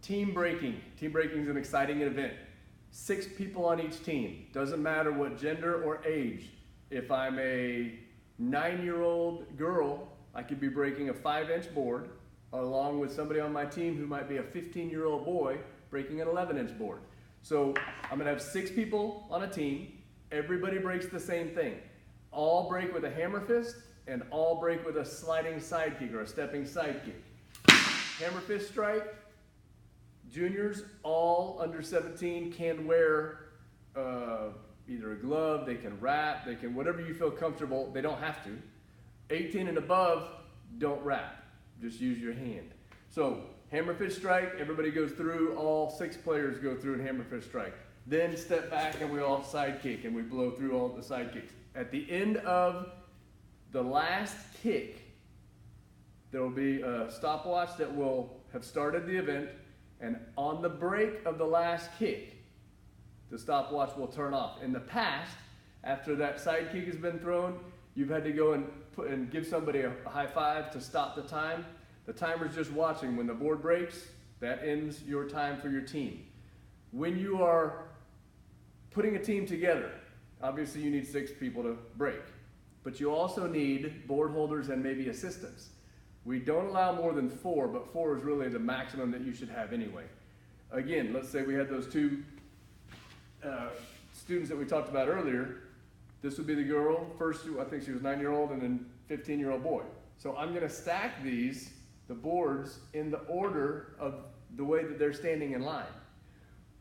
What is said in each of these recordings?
Team breaking. Team breaking is an exciting event. 6 people on each team. Doesn't matter what gender or age. If I'm a 9-year-old girl, I could be breaking a 5-inch board along with somebody on my team who might be a 15-year-old boy breaking an 11-inch board. So I'm gonna have 6 people on a team. Everybody breaks the same thing. All break with a hammer fist and all break with a sliding side kick or a stepping side kick. Hammer fist strike. Juniors, all under 17 can wear either a glove, they can wrap, they can, whatever you feel comfortable, they don't have to. 18 and above, don't wrap, just use your hand. So, hammer fist strike, everybody goes through, all 6 players go through and hammer fist strike. Then step back and we all side kick and we blow through all the side kicks. At the end of the last kick, there will be a stopwatch that will have started the event. And on the break of the last kick, the stopwatch will turn off. In the past, after that side kick has been thrown, you've had to go and give somebody a high five to stop the time. The timer's just watching. When the board breaks, that ends your time for your team. When you are putting a team together, obviously you need 6 people to break, but you also need board holders and maybe assistants. We don't allow more than 4, but 4 is really the maximum that you should have anyway. Again, let's say we had those 2 students that we talked about earlier. This would be the girl, first, I think she was 9-year-old, and then 15-year-old boy. So I'm gonna stack the boards, in the order of the way that they're standing in line.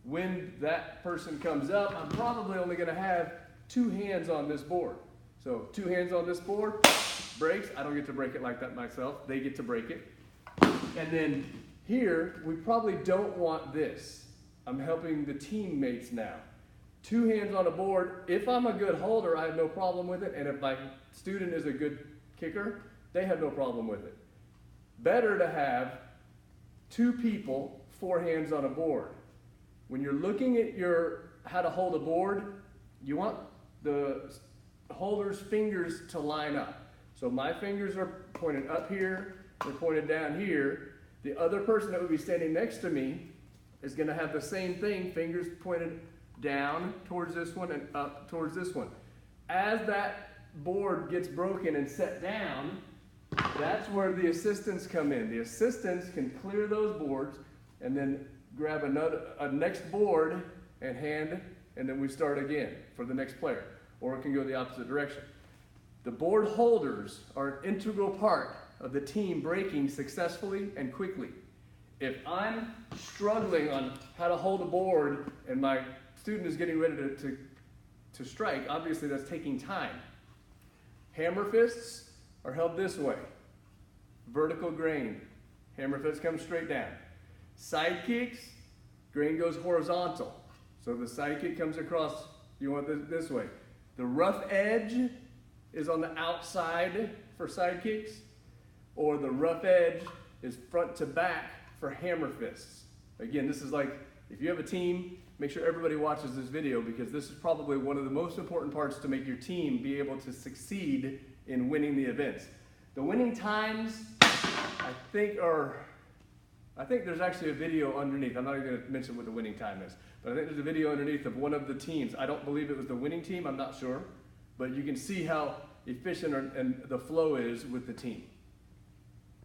When that person comes up, I'm probably only gonna have 2 hands on this board. So 2 hands on this board, breaks. I don't get to break it like that myself. They get to break it. And then here, we probably don't want this. I'm helping the teammates now. 2 hands on a board. If I'm a good holder, I have no problem with it. And if my student is a good kicker, they have no problem with it. Better to have 2 people, 4 hands on a board. When you're looking at how to hold a board, you want the holder's fingers to line up. So my fingers are pointed up here, they're pointed down here. The other person that would be standing next to me is gonna have the same thing, fingers pointed down towards this one and up towards this one. As that board gets broken and set down, that's where the assistants come in. The assistants can clear those boards and then grab a next board and hand, and then we start again for the next player. Or it can go the opposite direction. The board holders are an integral part of the team breaking successfully and quickly. If I'm struggling on how to hold a board and my student is getting ready to strike, obviously that's taking time. Hammer fists are held this way. Vertical grain. Hammer fist comes straight down. Side kicks, grain goes horizontal. So the side kick comes across, you want this way. The rough edge is on the outside for side kicks, or the rough edge is front to back for hammer fists. Again, this is like, if you have a team, make sure everybody watches this video because this is probably one of the most important parts to make your team be able to succeed in winning the events. The winning times, I think there's actually a video underneath. I'm not even gonna mention what the winning time is, but I think there's a video underneath of one of the teams. I don't believe it was the winning team, I'm not sure, but you can see how efficient and the flow is with the team.